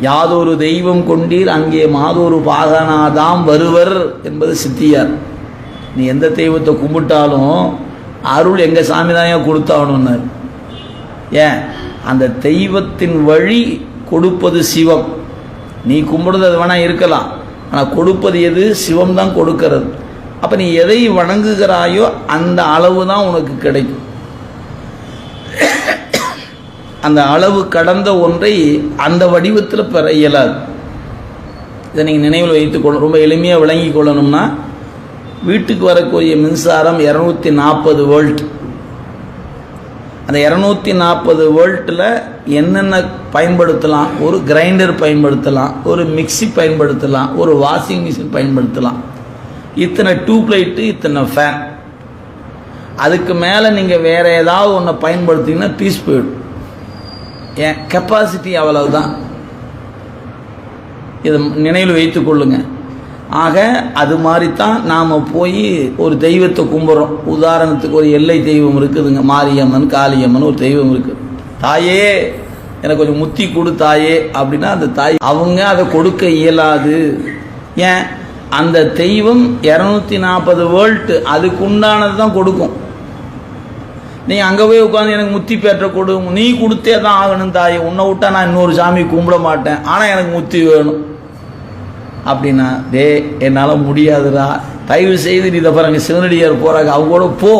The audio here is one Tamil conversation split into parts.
யாதொரு தெய்வம் கொண்டீர் அங்கே மாதொரு பாகனாதாம் வருவர் என்பது சித்தியார். நீ எந்த தெய்வத்தை கும்பிட்டாலும் அருள் எங்கள் சாமி தான் கொடுத்தாகணுன்னார். ஏன்? அந்த தெய்வத்தின் வழி கொடுப்பது சிவம். நீ கும்பிடுறது அது வேணா இருக்கலாம், ஆனால் கொடுப்பது எது? சிவம் தான் கொடுக்கிறது. அப்போ நீ எதை வணங்குகிறாயோ அந்த அளவு தான் உனக்கு கிடைக்கும். அந்த அளவு கடந்த ஒன்றை அந்த வடிவத்தில் பெற இயலாது. இதை நீங்கள் நினைவில் வைத்துக்கொள்ள ரொம்ப எளிமையாக விளங்கி கொள்ளணும்னா, வீட்டுக்கு வரக்கூடிய மின்சாரம் 240 வோல்ட். அந்த 240 வோல்ட்டில் என்னென்ன பயன்படுத்தலாம்? ஒரு கிரைண்டர் பயன்படுத்தலாம், ஒரு மிக்சி பயன்படுத்தலாம், ஒரு வாஷிங் மிஷின் பயன்படுத்தலாம். இத்தனை டியூப்லைட்டு, இத்தனை ஃபேன். அதுக்கு மேலே நீங்கள் வேறு ஏதாவது ஒன்றை பயன்படுத்திங்கன்னா பீஸ் போயிடும். ஏன்? கெப்பாசிட்டி அவ்வளவுதான். இதை நினைவில் வைத்து கொள்ளுங்க. ஆக அது மாதிரி தான் நாம் போய் ஒரு தெய்வத்தை கும்பிட்றோம். உதாரணத்துக்கு ஒரு எல்லை தெய்வம் இருக்குதுங்க, மாரியம்மன், காளியம்மன் ஒரு தெய்வம் இருக்குது. தாயே எனக்கு கொஞ்சம் முத்தி கொடு தாயே அப்படின்னா அந்த தாய் அவங்க அதை கொடுக்க இயலாது. ஏன்? அந்த தெய்வம் 240 வோல்ட் அதுக்கு உண்டானது தான் கொடுக்கும். நீ அங்கே போய் உட்காந்து எனக்கு முத்தி பெற்ற கொடு, நீ கொடுத்தே தான் ஆகணும் தாயே, உன்னை விட்டா நான் இன்னொரு சாமி கும்பிட மாட்டேன், ஆனால் எனக்கு முத்தி வேணும் அப்படின்னா, டே என்னால் முடியாதுடா, தயவு செய்து நீ இதை பாருங்க சிவனடியார் போகிறாங்க அவங்க கூட போ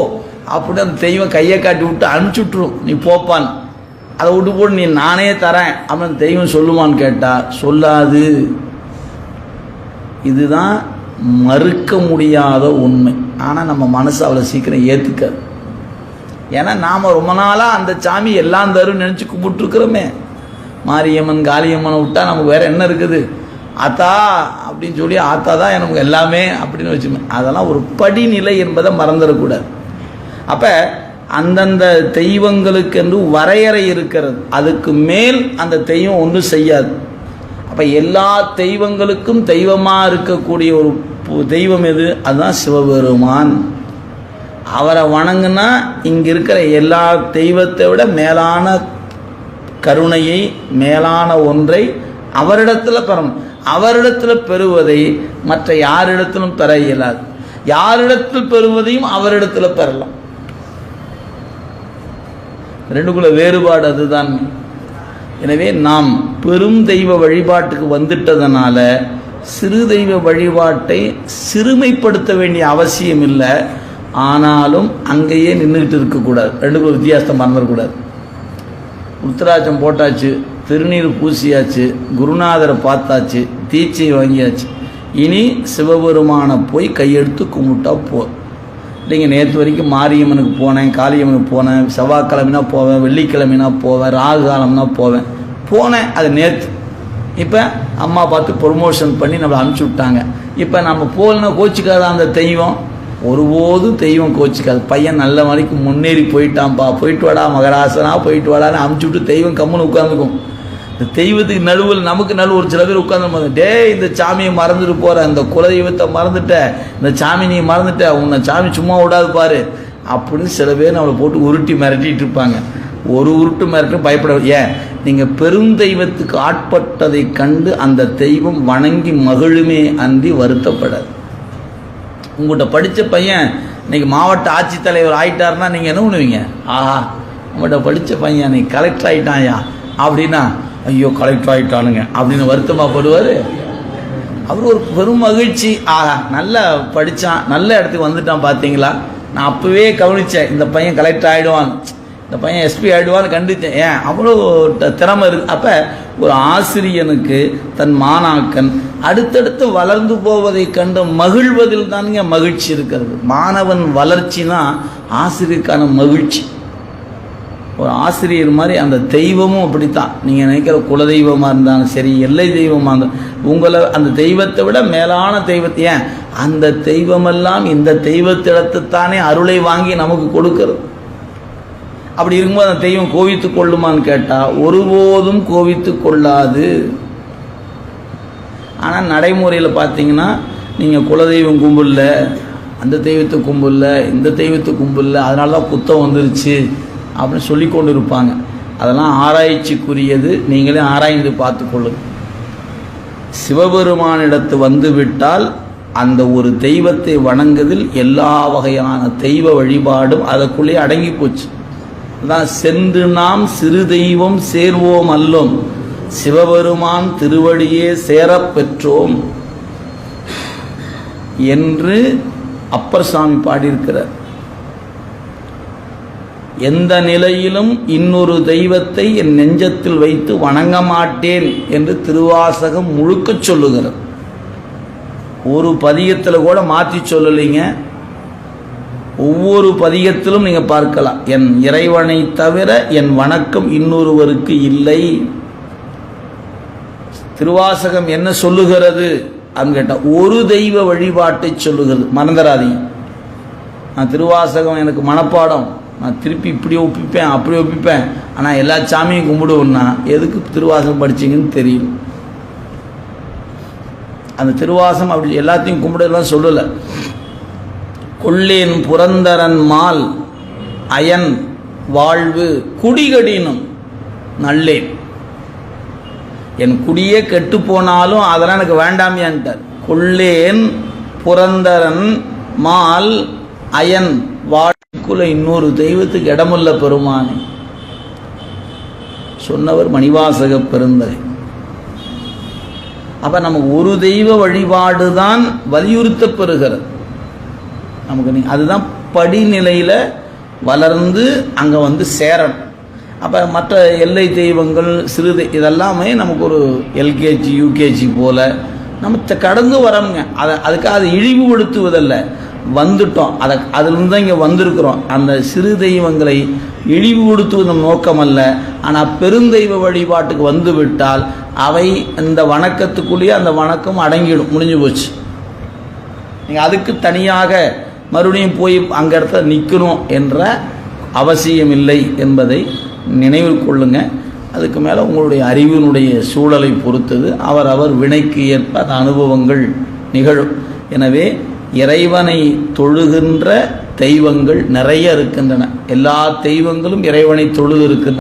அப்படின்னு அந்த தெய்வம் கையை காட்டி விட்டு அனுப்பிச்சுட்ரும். நீ போப்பான், அதை விட்டு போட்டு நீ நானே தரேன் அப்படின்னு தெய்வம் சொல்லுமான்னு கேட்டால் சொல்லாது. இதுதான் மறுக்க முடியாத உண்மை. ஆனால் நம்ம மனசு அவ்வளோ சீக்கிரம் ஏற்றுக்காது. ஏன்னா நாம் ரொம்ப நாளாக அந்த சாமி எல்லாம் தரும் நினச்சி கும்பிட்டுருக்குறோமே. மாரியம்மன், காளியம்மனை விட்டா நமக்கு வேறு என்ன இருக்குது? ஆத்தா அப்படின்னு சொல்லி ஆத்தா தான் எனக்கு எல்லாமே அப்படின்னு வச்சுமே. அதெல்லாம் ஒரு படிநிலை என்பதை மறந்துடக்கூடாது. அப்போ அந்தந்த தெய்வங்களுக்கென்று வரையறை இருக்கிறது. அதுக்கு மேல் அந்த தெய்வம் ஒன்றும் செய்யாது. அப்போ எல்லா தெய்வங்களுக்கும் தெய்வமாக இருக்கக்கூடிய ஒரு தெய்வம் எது? அதுதான் சிவபெருமான். அவரை வணங்குனா இங்கே இருக்கிற எல்லா தெய்வத்தை விட மேலான கருணையை, மேலான ஒன்றை அவரிடத்தில் பெறணும். அவரிடத்தில் பெறுவதை மற்ற யாரிடத்திலும் பெற இயலாது. யாரிடத்தில் பெறுவதையும் அவரிடத்தில் பெறலாம். ரெண்டுக்குள்ள வேறுபாடு அதுதான். எனவே நாம் பெரும் தெய்வ வழிபாட்டுக்கு வந்துட்டதனால சிறு தெய்வ வழிபாட்டை சிறுமைப்படுத்த வேண்டிய அவசியம் இல்லை. ஆனாலும் அங்கேயே நின்றுக்கிட்டு இருக்கக்கூடாது. ரெண்டுக்குள்ள வித்தியாசத்தை மறந்துடக்கூடாது. உத்திராட்சம் போட்டாச்சு, திருநீர் பூசியாச்சு, குருநாதரை பார்த்தாச்சு, தீட்சை வாங்கியாச்சு. இனி சிவபெருமானை போய் கையெடுத்து கும்பிட்டா போதும். இல்லைங்க, நேற்று வரைக்கும் மாரியம்மனுக்கு போனேன், காளியம்மனுக்கு போனேன், செவ்வாய்க்கிழமைனா போவேன், வெள்ளிக்கிழமைனா போவேன், ராகு காலம்னா போனேன். அது நேற்று. இப்போ அம்மா பார்த்து ப்ரொமோஷன் பண்ணி நம்மளை அனுப்பிச்சி விட்டாங்க. இப்போ நம்ம போகலன்னா கோச்சிக்காத அந்த தெய்வம்? ஒருபோதும் தெய்வம் கோச்சிக்காது. பையன் நல்ல மணிக்கு முன்னேறி போயிட்டான்ப்பா, போயிட்டு வாடா மகராசனா, போயிட்டு வாடான்னு அமுச்சு விட்டு தெய்வம் கம்முன்னு உட்காந்துக்கும். இந்த தெய்வத்துக்கு நடுவில் நமக்கு நடுவில் ஒரு சில பேர் உட்காந்து, டே இந்த சாமியை மறந்துட்டு போகிற, இந்த குலதெய்வத்தை மறந்துட்ட, இந்த சாமி நீ மறந்துட்ட, உன்னை சாமி சும்மா விடாது பாரு அப்படின்னு சில பேர் நம்மளை போட்டு உருட்டி மிரட்டிட்டு இருப்பாங்க. ஒரு உருட்டு மிரட்டும் பயப்பட. ஏன்? நீங்கள் பெருந்தெய்வத்துக்கு ஆட்பட்டதை கண்டு அந்த தெய்வம் வணங்கி மகிழுமே அன்றி வருத்தப்படாது. உங்கள்கிட்ட படித்த பையன் இன்னைக்கு மாவட்ட ஆட்சித்தலைவர் ஆகிட்டாருன்னா நீங்கள் என்ன பண்ணுவீங்க? ஆஹா, உங்கள்கிட்ட படித்த பையன் இன்னைக்கு கலெக்டர் ஆகிட்டான்யா அப்படின்னா, ஐயோ கலெக்டர் ஆகிட்டானுங்க அப்படின்னு வருத்தமாக படுவார். அவர் ஒரு பெரும் மகிழ்ச்சி. ஆஹா, நல்லா படித்தான், நல்ல இடத்துக்கு வந்துட்டான் பார்த்தீங்களா, நான் அப்போவே கவனித்தேன் இந்த பையன் கலெக்டர் ஆகிடுவான், இந்த பையன் எஸ்பி ஆகிடுவான்னு கண்டுச்சேன். ஏன்? அவ்வளோ திறமை இருக்குது. அப்போ ஒரு ஆசிரியனுக்கு தன் மாணாக்கன் அடுத்தடுத்து வளர்ந்து போவதை கண்டு மகிழ்வதில் தானுங்க மகிழ்ச்சி இருக்கிறது. மாணவன் வளர்ச்சினா ஆசிரியருக்கான மகிழ்ச்சி. ஒரு ஆசிரியர் மாதிரி அந்த தெய்வமும் அப்படித்தான். நீங்கள் நினைக்கிற குலதெய்வமாக இருந்தாலும் சரி, எல்லை தெய்வமாக இருந்தாலும் உங்களை அந்த தெய்வத்தை விட மேலான தெய்வத்தை, ஏன் அந்த தெய்வமெல்லாம் இந்த தெய்வத்திடத்துத்தானே அருளை வாங்கி நமக்கு கொடுக்கிறது. அப்படி இருக்கும்போது அந்த தெய்வம் கோவித்து கொள்ளுமான்னு கேட்டால் ஒருபோதும் கோவித்து கொள்ளாது. ஆனால் நடைமுறையில் பார்த்தீங்கன்னா நீங்கள் குலதெய்வம் கும்பிடல, அந்த தெய்வத்தை கும்பிடல, இந்த தெய்வத்தை கும்பிடல, அதனால தான் குத்தம் வந்துருச்சு அப்படின்னு சொல்லி கொண்டு இருப்பாங்க. அதெல்லாம் ஆராய்ச்சிக்குரியது. நீங்களே ஆராய்ந்து பார்த்து கொள்ளுங்கள். சிவபெருமானிடத்து வந்துவிட்டால் அந்த ஒரு தெய்வத்தை வணங்குவதில் எல்லா வகையான தெய்வ வழிபாடும் அதற்குள்ளே அடங்கி போச்சு. அதான் சென்று நாம் சிறு தெய்வம் சேர்வோம் அல்லோம், சிவபெருமான் திருவடியே சேரப் பெற்றோம் என்று அப்பர் சாமி பாடியிருக்கிறார். எந்த நிலையிலும் இன்னொரு தெய்வத்தை என் நெஞ்சத்தில் வைத்து வணங்க மாட்டேன் என்று திருவாசகம் முழுக்க சொல்லுகிறது. ஒரு பதியத்தில் கூட மாற்றி சொல்லலைங்க. ஒவ்வொரு பதியத்திலும் நீங்க பார்க்கலாம், என் இறைவனை தவிர என் வணக்கம் இன்னொருவருக்கு இல்லை. திருவாசகம் என்ன சொல்லுகிறது கேட்டா ஒரு தெய்வ வழிபாட்டை சொல்லுகிறது. மறந்துடாதீங்க, நான் திருவாசகம் எனக்கு மனப்பாடம், நான் திருப்பி இப்படி ஒப்பிப்பேன் அப்படி ஒப்பிப்பேன், ஆனால் எல்லா சாமியும் கும்பிடுவோம்னா எதுக்கு திருவாசகம் படிச்சிங்கன்னு தெரியும். அந்த திருவாசகம் அப்படி எல்லாத்தையும் கும்பிடலாம் சொல்லலை. கொள்ளேன் புரந்தரன் மால் அயன் வாழ்வு குடிகடினும் நல்லேன், என் குடியே கெட்டு போனாலும் அதெல்லாம் எனக்கு வேண்டாமியான்ட்டார். கொள்ளேன் புரந்தரன் மால் அயன் வாழ்க்குள்ள இன்னொரு தெய்வத்துக்கு இடமுள்ள பெருமானே சொன்னவர் மணிவாசக பெருந்தகை. அப்ப நமக்கு ஒரு தெய்வ வழிபாடு தான் வலியுறுத்தப்பெறுகிறது. நமக்கு அதுதான் படிநிலையில் வளர்ந்து அங்கே வந்து சேரணும். அப்போ மற்ற எல்லை தெய்வங்கள் சிறு இதெல்லாமே நமக்கு ஒரு எல்கேஜி யூகேஜி போல் நம்ம கடந்து வரோங்க. அதுக்காக அதை இழிவுபடுத்துவதல்ல, வந்துட்டோம், அதிலிருந்து தான் இங்கே வந்திருக்கிறோம். அந்த சிறு தெய்வங்களை இழிவுபடுத்துவது நோக்கம் அல்ல. ஆனால் பெருந்தெய்வ வழிபாட்டுக்கு வந்து விட்டால் அவை இந்த வணக்கத்துக்குள்ளேயே அந்த வணக்கம் அடங்கிடும், முடிஞ்சு போச்சு. நீங்கள் அதுக்கு தனியாக மறுபடியும் போய் அங்கே இடத்துல நிற்கணும் என்ற அவசியம் இல்லை என்பதை நினைவில் கொள்ளுங்க. அதுக்கு மேலே உங்களுடைய அறிவினுடைய சூழலை பொறுத்தது அவர் வினைக்கு ஏற்ப அந்த அனுபவங்கள் நிகழும். எனவே இறைவனை தொழுகின்ற தெய்வங்கள் நிறைய இருக்கின்றன. எல்லா தெய்வங்களும் இறைவனை தொழுது இருக்கின்றன.